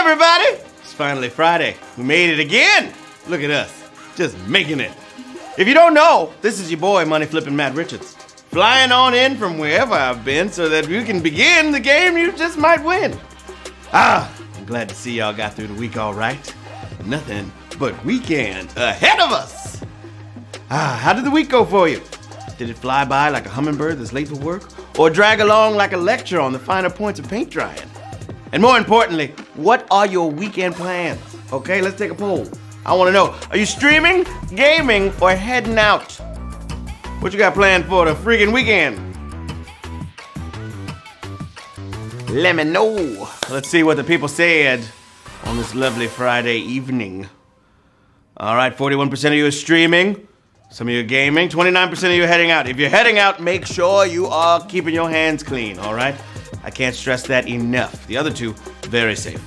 everybody! It's finally Friday. We made it again! Look at us, just making it. If you don't know, this is your boy, Money Flippin' Matt Richards, flying on in from wherever I've been so that we can begin the game you just might win. I'm glad to see y'all got through the week all right. Nothing but weekend ahead of us. How did the week go for you? Did it fly by like a hummingbird that's late for work? Or drag along like a lecture on the finer points of paint drying? And more importantly, what are your weekend plans? Okay, let's take a poll. I want to know, are you streaming, gaming, or heading out? What you got planned for the freaking weekend? Let me know. Let's see what the people said on this lovely Friday evening. All right, 41% of you are streaming. Some of you are gaming. 29% of you are heading out. If you're heading out, make sure you are keeping your hands clean, all right? I can't stress that enough. The other two, very safe.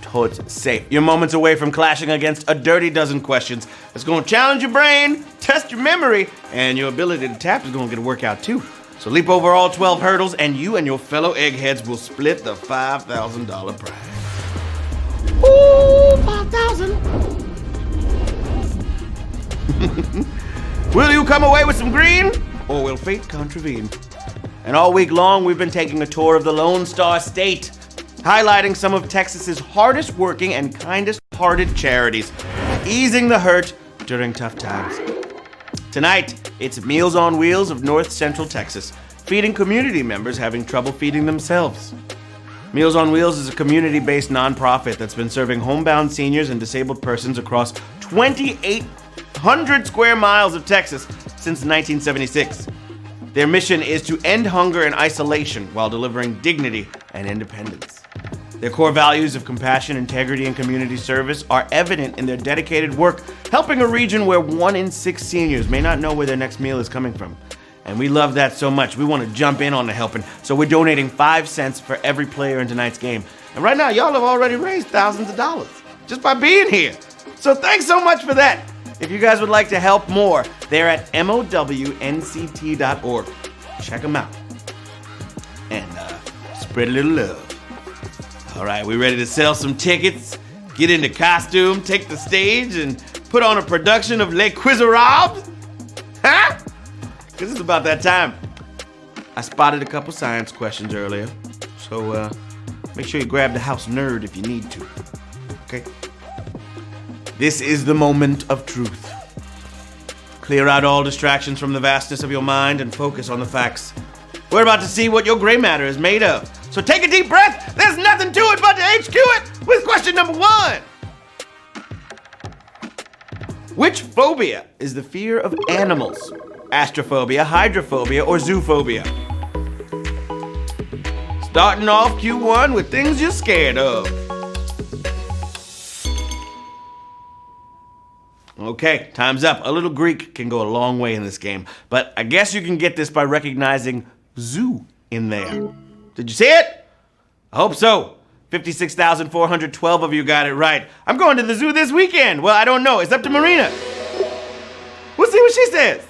Totes safe. You're moments away from clashing against a dirty dozen questions that's going to challenge your brain, test your memory, and your ability to tap is going to get a workout too. So leap over all 12 hurdles, and you and your fellow eggheads will split the $5,000 prize. Ooh, 5,000. Will you come away with some green, or will fate contravene? And all week long, we've been taking a tour of the Lone Star State, highlighting some of Texas's hardest working and kindest hearted charities, easing the hurt during tough times. Tonight, it's Meals on Wheels of North Central Texas, feeding community members having trouble feeding themselves. Meals on Wheels is a community-based nonprofit that's been serving homebound seniors and disabled persons across 2,800 square miles of Texas since 1976. Their mission is to end hunger and isolation while delivering dignity and independence. Their core values of compassion, integrity, and community service are evident in their dedicated work, helping a region where 1 in 6 seniors may not know where their next meal is coming from. And we love that so much, we want to jump in on the helping, so we're donating 5 cents for every player in tonight's game. And right now, y'all have already raised thousands of dollars just by being here. So thanks so much for that. If you guys would like to help more, they're at mownct.org. Check them out. And spread a little love. All right, we ready to sell some tickets, get into costume, take the stage, and put on a production of Les Miserables? Huh? Because it's about that time. I spotted a couple science questions earlier, so make sure you grab the house nerd if you need to. Okay? This is the moment of truth. Clear out all distractions from the vastness of your mind and focus on the facts. We're about to see what your gray matter is made of. So take a deep breath. There's nothing to it but to HQ it with question number 1. Which phobia is the fear of animals? Astrophobia, hydrophobia, or zoophobia? Starting off Q1 with things you're scared of. Okay, time's up. A little Greek can go a long way in this game, but I guess you can get this by recognizing zoo in there. Did you see it? I hope so. 56,412 of you got it right. I'm going to the zoo this weekend. Well, I don't know. It's up to Marina. We'll see what she says.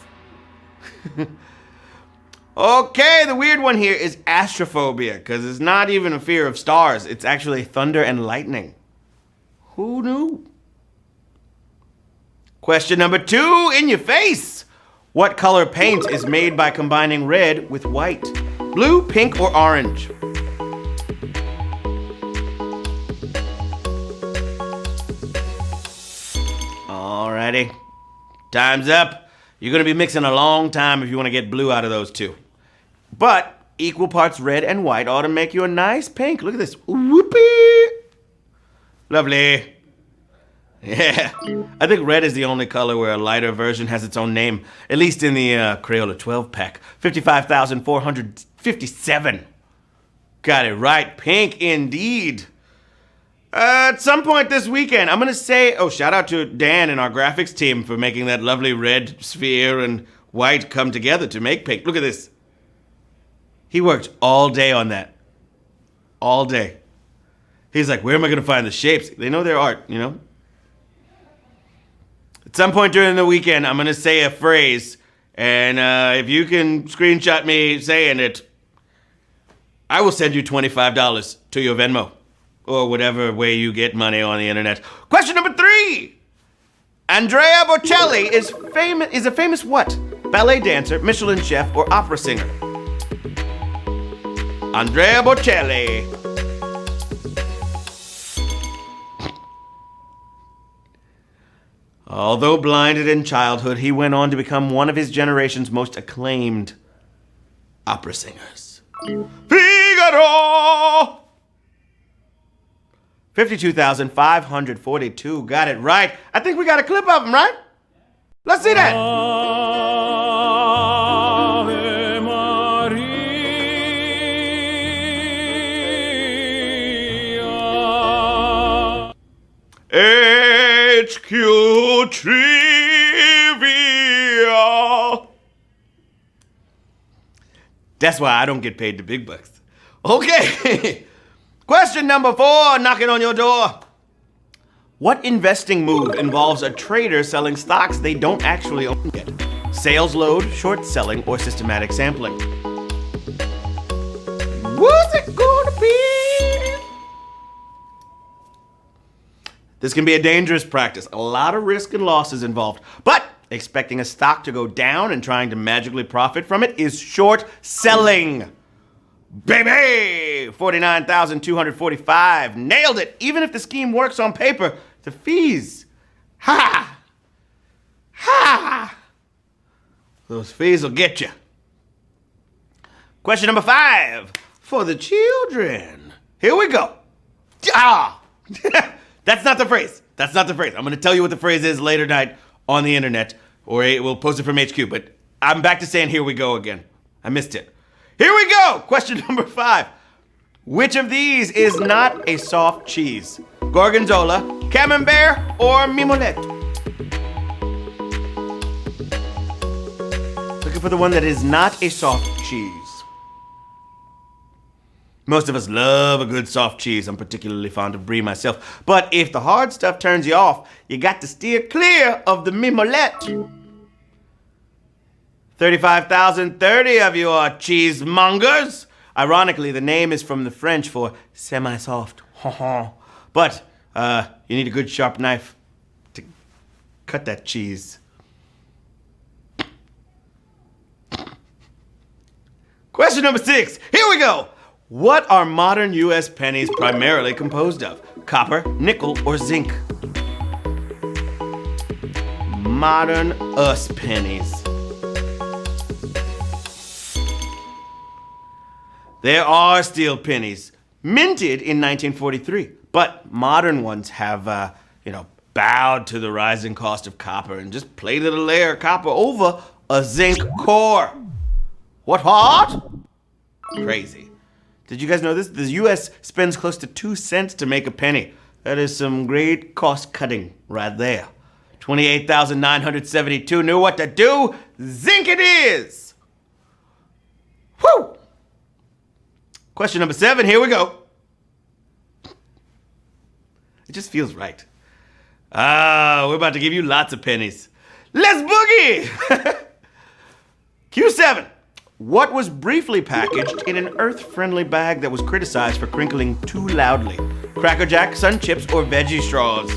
Okay, the weird one here is astrophobia, because it's not even a fear of stars. It's actually thunder and lightning. Who knew? Question number 2, in your face. What color paint is made by combining red with white? Blue, pink, or orange? Alrighty. Time's up. You're going to be mixing a long time if you want to get blue out of those two. But equal parts red and white ought to make you a nice pink. Look at this. Whoopee! Lovely. Yeah, I think red is the only color where a lighter version has its own name, at least in the Crayola 12-pack. 55,457. Got it right. Pink indeed. At some point this weekend, I'm going to say, shout out to Dan and our graphics team for making that lovely red sphere and white come together to make pink. Look at this. He worked all day on that. All day. He's like, where am I going to find the shapes? They know their art, you know? At some point during the weekend, I'm going to say a phrase, and if you can screenshot me saying it, I will send you $25 to your Venmo, or whatever way you get money on the internet. Question number 3. Andrea Bocelli is a famous what? Ballet dancer, Michelin chef, or opera singer? Andrea Bocelli. Although blinded in childhood, he went on to become one of his generation's most acclaimed opera singers. Figaro! 52,542. Got it right. I think we got a clip of him, right? Let's see that. Ave Maria. HQ Trivia. That's why I don't get paid the big bucks. Okay. Question number 4, knocking on your door. What investing move involves a trader selling stocks they don't actually own yet? Sales load, short selling, or systematic sampling? What's it gonna be? This can be a dangerous practice. A lot of risk and losses involved. But expecting a stock to go down and trying to magically profit from it is short selling. Baby! 49,245. Nailed it! Even if the scheme works on paper, the fees. Ha! Ha! Those fees will get you. Question number 5 for the children. Here we go. Ah! That's not the phrase. That's not the phrase. I'm going to tell you what the phrase is later tonight on the internet, or we'll post it from HQ, but I'm back to saying here we go again. I missed it. Here we go! Question number 5. Which of these is not a soft cheese? Gorgonzola, Camembert, or Mimolette? Looking for the one that is not a soft cheese. Most of us love a good soft cheese. I'm particularly fond of brie myself. But if the hard stuff turns you off, you got to steer clear of the Mimolette. 35,030 of you are cheesemongers. Ironically, the name is from the French for semi-soft. But you need a good sharp knife to cut that cheese. Question number 6. Here we go. What are modern U.S. pennies primarily composed of? Copper, nickel, or zinc? Modern US pennies. There are steel pennies, minted in 1943, but modern ones have, bowed to the rising cost of copper and just plated a layer of copper over a zinc core. What? Crazy. Did you guys know this? The U.S. spends close to 2 cents to make a penny. That is some great cost cutting right there. 28,972 knew what to do. Zinc it is. Whew! Question number 7, here we go. It just feels right. We're about to give you lots of pennies. Let's boogie! Q7. What was briefly packaged in an earth-friendly bag that was criticized for crinkling too loudly? Cracker Jack, Sun Chips, or veggie straws?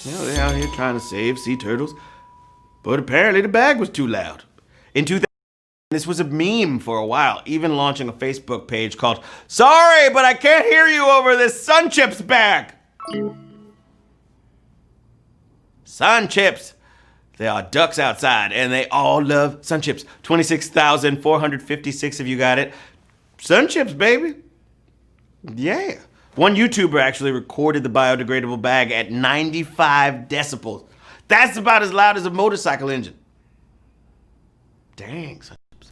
They're out here trying to save sea turtles, but apparently the bag was too loud. In 2000, this was a meme for a while, even launching a Facebook page called "Sorry, but I can't hear you over this Sun Chips bag." Sun Chips. There are ducks outside, and they all love Sun Chips. 26,456 of you got it. Sun Chips, baby. Yeah. One YouTuber actually recorded the biodegradable bag at 95 decibels. That's about as loud as a motorcycle engine. Dang, Sun Chips.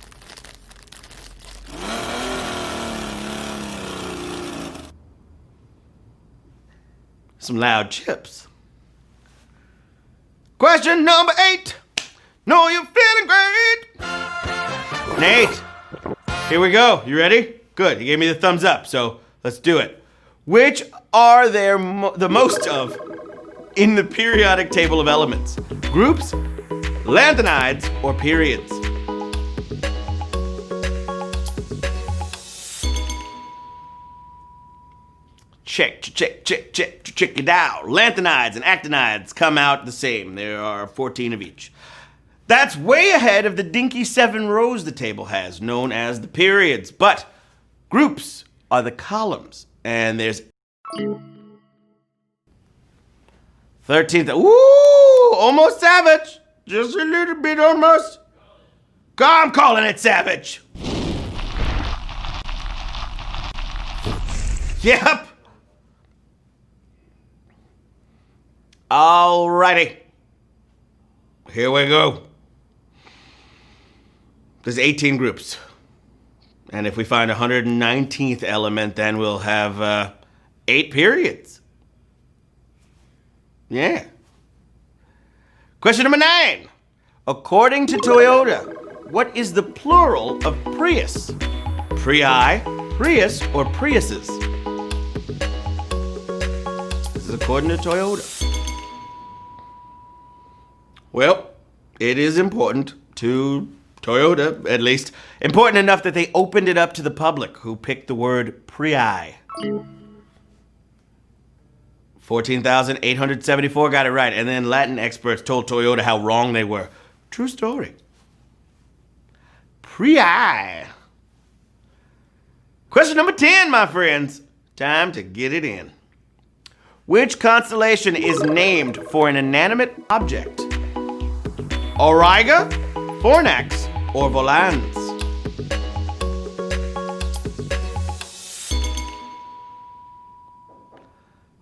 Some loud chips. Question number 8. Know you're feeling great. Nate, here we go. You ready? Good. He gave me the thumbs up, so let's do it. Which are there the most of in the periodic table of elements? Groups, lanthanides, or periods? check it out. Lanthanides and actinides come out the same. There are 14 of each. That's way ahead of the dinky 7 rows the table has, known as the periods. But groups are the columns, and there's 13th. Ooh, almost savage. Just a little bit almost. I'm calling it savage. Yep. Alrighty. Here we go. There's 18 groups. And if we find 119th element, then we'll have 8 periods. Yeah. Question number 9. According to Toyota, what is the plural of Prius? Prii, Prius, or Priuses? This is according to Toyota. Well, it is important to Toyota, at least. Important enough that they opened it up to the public, who picked the word Prii. 14,874 got it right, and then Latin experts told Toyota how wrong they were. True story. Prii. Question number 10, my friends. Time to get it in. Which constellation is named for an inanimate object? Auriga, Fornax, or Volans?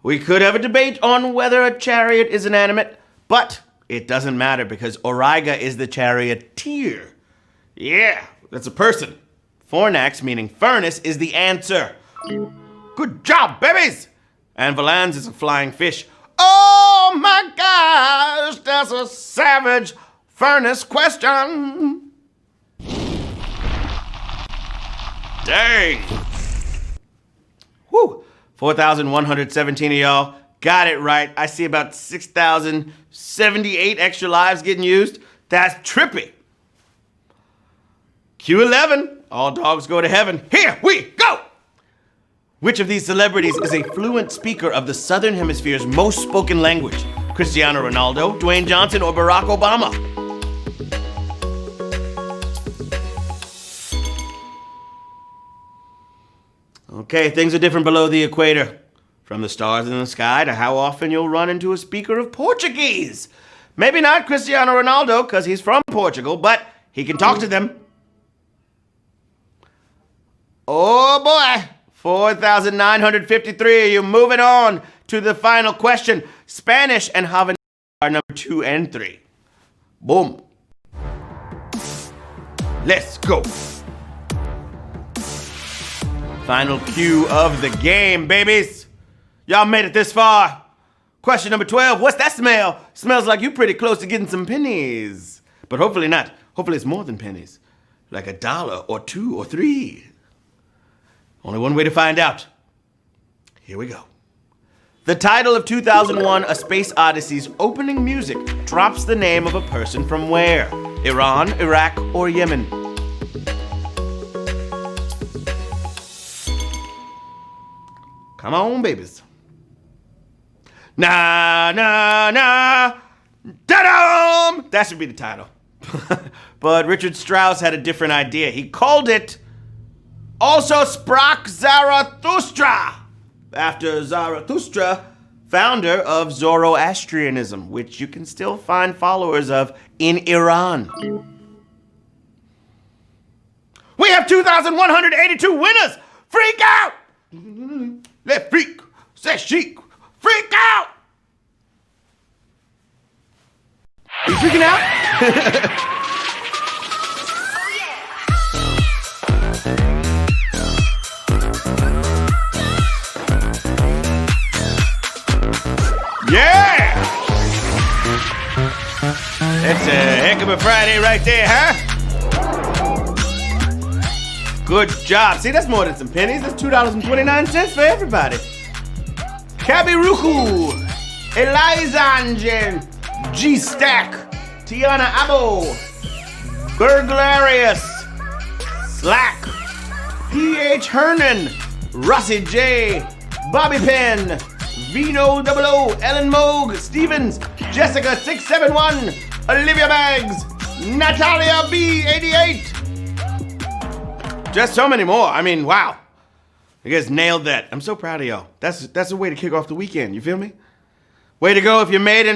We could have a debate on whether a chariot is inanimate, but it doesn't matter because Auriga is the charioteer. Yeah, that's a person. Fornax, meaning furnace, is the answer. Good job, babies! And Volans is a flying fish. Oh my gosh, that's a savage furnace question. Dang. Whew. 4,117 of y'all got it right. I see about 6,078 extra lives getting used. That's trippy. Q11. All dogs go to heaven. Here we go! Which of these celebrities is a fluent speaker of the Southern Hemisphere's most spoken language? Cristiano Ronaldo, Dwayne Johnson, or Barack Obama? Okay, things are different below the equator. From the stars in the sky to how often you'll run into a speaker of Portuguese. Maybe not Cristiano Ronaldo, because he's from Portugal, but he can talk to them. Oh boy, 4,953 of you. Moving on to the final question. Spanish and Havanese are number 2 and 3. Boom. Let's go. Final cue of the game, babies. Y'all made it this far. Question number 12. What's that smell? Smells like you pretty close to getting some pennies. But hopefully not. Hopefully it's more than pennies. Like $1 or 2 or 3. Only one way to find out. Here we go. The title of 2001 A Space Odyssey's opening music drops the name of a person from where? Iran, Iraq, or Yemen? Come on, babies. Na, na, na, da-dum! That should be the title. But Richard Strauss had a different idea. He called it Also Sprach Zarathustra, after Zarathustra, founder of Zoroastrianism, which you can still find followers of in Iran. We have 2,182 winners! Freak out! Let freak, say chic, freak out! Are you freaking out? Yeah! That's a heck of a Friday right there, huh? Good job. See, that's more than some pennies. That's $2.29 for everybody. Kabiruku, Elizangen, G-Stack, Tiana Abo, Burglarious, Slack, P.H. Hernan, Rossi J, Bobby Penn, Vino 00, Ellen Moog, Stevens, Jessica 671, Olivia Baggs, Natalia B88. Just so many more. I mean, wow. You guys nailed that. I'm so proud of y'all. That's a way to kick off the weekend, you feel me? Way to go if you made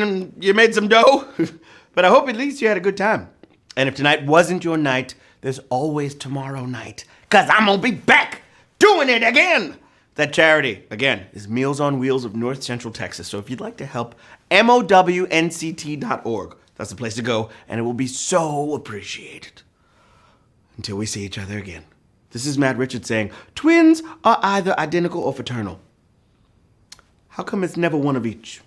some dough. But I hope at least you had a good time. And if tonight wasn't your night, there's always tomorrow night. 'Cause I'm gonna be back doing it again. That charity, again, is Meals on Wheels of North Central Texas. So if you'd like to help, mownct.org. That's the place to go, and it will be so appreciated. Until we see each other again. This is Matt Richards saying, twins are either identical or fraternal. How come it's never one of each?